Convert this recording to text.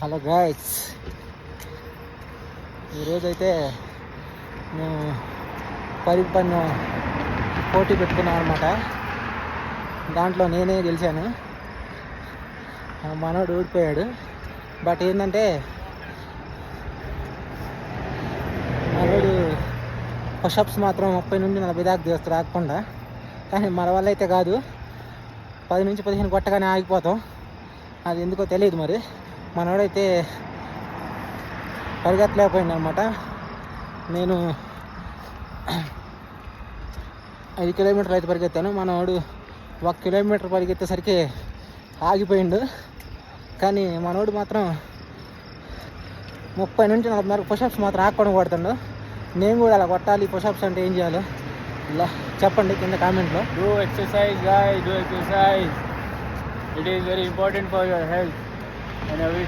Hello guys, ఈరోజైతే మేము పరుగు పందెం పోటీ పెట్టుకున్నాం అనమాట. దాంట్లో నేనే గెలిచాను, మనోడు ఓడిపోయాడు. బట్ ఏంటంటే మనోడు పుషప్స్ మాత్రం 30 నుండి 40 దాకా చేస్తూ రాకుండా, కానీ మన వల్ల అయితే కాదు. 10 నుంచి 15 కొట్టగానే ఆగిపోతాం. అది ఎందుకో తెలియదు. మరి మనోడైతే పరిగెత్తలేకపోయింది అనమాట. నేను 5 కిలోమీటర్లు అయితే పరిగెత్తాను. మనోడు 1 కిలోమీటర్ పరిగెత్తేసరికి ఆగిపోయిండు. కానీ మనోడు మాత్రం 30 నుంచి 40 పుషప్స్ మాత్రం ఆగకుండా కొడుతుండు. నేను కూడా అలా కొట్టాలి. పుషప్స్ అంటే ఏం చేయాలో ఇలా చెప్పండి కింద కామెంట్లో. Do exercise guys, do exercise. It is very important for your health and everything.